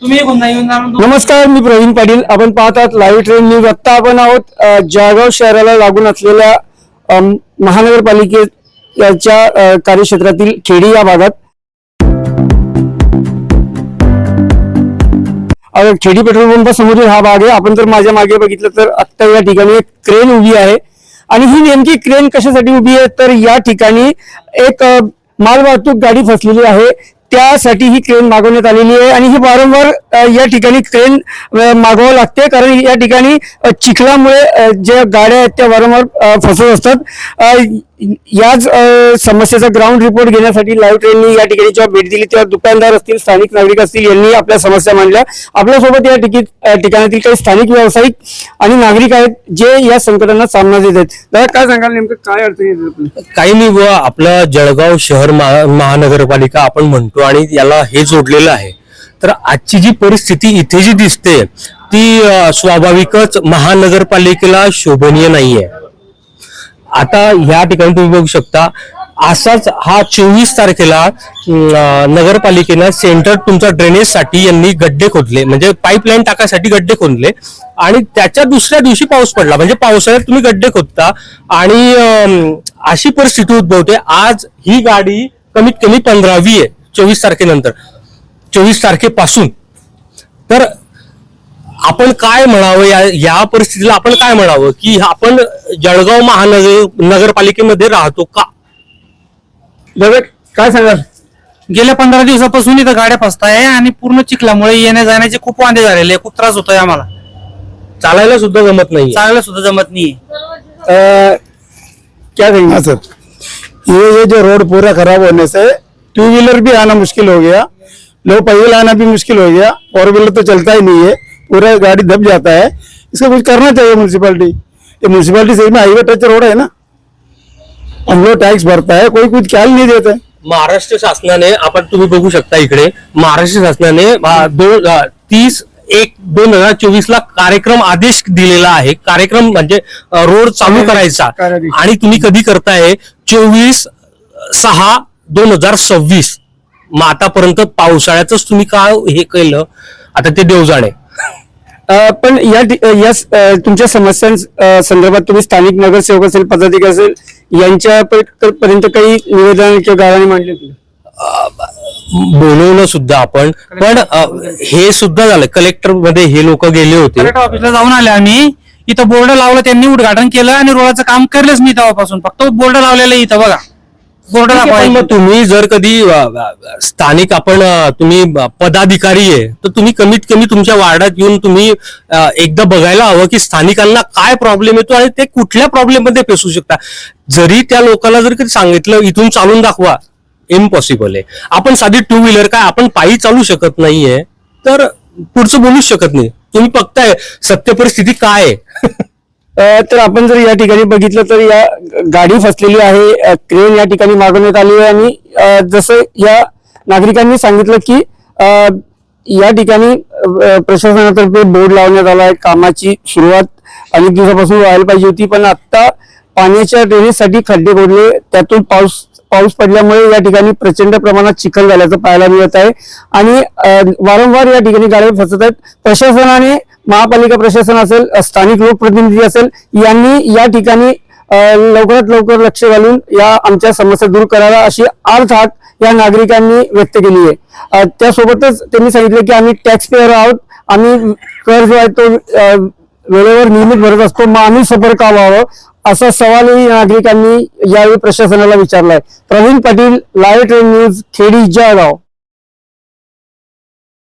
तुम्ही पुन्हा येऊन जाणून नमस्कार, मी प्रवीण पाटील. आपण पाहतात लाईव्ह ट्रेन न्यूज. आता आपण आहोत जळगाव शहराला लागून असलेल्या महानगरपालिकेच्या कार्यक्षेत्रातील खेडी या भागात. खेडी पेट्रोल पंपा समोरील हा भाग आहे. आपण जर माझ्या मागे बघितलं तर आत्ता या ठिकाणी एक क्रेन उभी आहे आणि ही नेमकी क्रेन कशासाठी उभी आहे तर या ठिकाणी एक मालवाहतूक गाडी फसलेली आहे, त्यासाठी ही क्रेन मागवण्यात आलेली आहे. आणि ही वारंवार या ठिकाणी क्रेन मागवावं लागते, कारण या ठिकाणी चिखलामुळे ज्या गाड्या आहेत त्या वारंवार फसत असतात. याच समस्येचा ग्राउंड रिपोर्ट घेण्यासाठी लाईव्ह ट्रेननी या ठिकाणी जेव्हा भेट दिली तेव्हा दुकानदार असतील, स्थानिक नागरिक असतील, यांनी आपल्या समस्या मांडल्या. आपल्यासोबत या ठिकाणातील काही स्थानिक व्यावसायिक आणि नागरिक आहेत जे या संकटांना सामना देत आहेत. दादा, काय सांगाल, नेमकं काय अडचणी येतात? काही नाही, आपलं जळगाव शहर महानगरपालिका आपण म्हणतो आणि याला हे जोडलेलं आहे. तर आजची जी परिस्थिती इथे जी दिसते ती स्वाभाविकच महानगरपालिकेला शोभनीय नाहीये. आता या ठिकाणी तुम्ही बघू शकता, असाच हा 24 तारखेला नगरपालिकेनं सेंटर तुमच्या ड्रेनेजसाठी यांनी गड्डे खोदले, म्हणजे पाईपलाईन टाकायसाठी गड्डे खोदले. आणि त्याच्या दुसऱ्या दिवशी पाऊस पडला, म्हणजे पावसाळ्यात तुम्ही गड्डे खोदता आणि अशी परिस्थिती उद्भवते. आज ही गाडी कमीत कमी 15वी आहे 24 तारखेनंतर, 24 तारखेपासून. तर आपण काय म्हणावं या परिस्थितीला, आपण काय म्हणावं की आपण जळगाव नगरपालिकेमध्ये राहतो का? दादा, काय सांगाल? गेल्या 15 दिवसापासून इथं गाड्या फसताय आणि पूर्ण चिखलामुळे येण्या जाण्याचे खूप वांदे झालेले, खूप त्रास होतोय आम्हाला. चालायला सुद्धा जमत नाही, चालायला सुद्धा जमत नाही. क्या कहेंगे सर? ये जो रोड पूरा खराब होने से टू व्हीलर भी आना मुश्किल हो गया, लो पैदल आना भी मुश्किल हो गया, फोर व्हीलर तो चलता ही नहीं है, पूरा गाड़ी दब जाता है. इसका कुछ करना चाहिए म्यूनसिपालिटी. ये म्यूनसिपालिटी सही में हाईवे टच रोड है ना, हम लोग टैक्स भरता है, कोई कुछ ख्याल नहीं देता है. महाराष्ट्र शासनाने, आपण तुम्ही बघू शकता इकडे, महाराष्ट्र शासनाने 30/1/2024 ला कार्यक्रम आदेश दिलेला आहे. कार्यक्रम म्हणजे रोड चालू करायचा, आणि तुम्ही कधी करताय? 24/6/2026. मग आतापर्यंत पावसाळ्यातच तुम्ही का हे केलं? आता ते देव जाणे. पण या तुमच्या समस्यां संदर्भात तुम्ही स्थानिक नगरसेवक असेल, पदाधिकारी असेल, यांच्यापर्यंत काही निवेदन किंवा गावाने मांडले? बोलवलं सुद्धा आपण, पण हे सुद्धा झालं. कलेक्टर मध्ये हे लोक गेले होते, कलेक्टर ऑफिसला जाऊन आले आम्ही. इथं बोर्ड लावलं, त्यांनी उद्घाटन केलं आणि रोडाचं काम करलंच मी तेव्हापासून. फक्त बोर्ड लावलेलं इथं बघा, बोर्ड पण मग तुम्ही जर कधी स्थानिक तुम्ही पदाधिकारी आहे तर तुम्ही कमीत कमी तुमच्या वार्डात येऊन तुम्ही एकदा बघायला हवं की स्थानिकांना काय प्रॉब्लेम येतो आणि ते कुठल्या प्रॉब्लेम मध्ये पेसू शकता. जरी त्या लोकांना जर कधी सांगितलं इथून चालून दाखवा, इम्पॉसिबल आहे. आपण साधी टू व्हीलर काय आपण पायी चालू शकत नाहीये, तर पुढचं बोलूच शकत नाही. तुम्ही बघताय सत्य परिस्थिती काय आहे. तर आपण जर या ठिकाणी बघितलं तर या गाडी फसलेली आहे, क्रेन या ठिकाणी मागवण्यात आली आहे. आणि जसं या नागरिकांनी सांगितलं की या ठिकाणी प्रशासनातर्फे बोर्ड लावण्यात आला आहे. कामाची सुरुवात अनेक दिवसापासून व्हायला पाहिजे होती, पण आता पाण्याच्या ड्रेनेजसाठी खड्डे खोदले, त्यातून पाऊस पडल्यामुळे या ठिकाणी प्रचंड प्रमाणात चिखल झाल्याचं पाहायला मिळत आहे. आणि वारंवार या ठिकाणी गाड्या फसत आहेत. प्रशासनाने, महापालिका प्रशासन असेल, स्थानिक लोकप्रतिनिधी असेल, यांनी या ठिकाणी लवकरात लवकर लक्ष घालून या आमच्या समस्या दूर कराव्या अशी आर्थ हाक या नागरिकांनी व्यक्त केली आहे. त्यासोबतच त्यांनी सांगितलं की आम्ही टॅक्स पेअर आहोत, आम्ही कर जो आहे तो वेळेवर नियमित भरत असतो, मग आम्ही सफर का व्हावं असा सवालही नागरिकांनी यावेळी प्रशासनाला विचारलाय. Pravin Patil, live train news, Khedi, Jalgaon.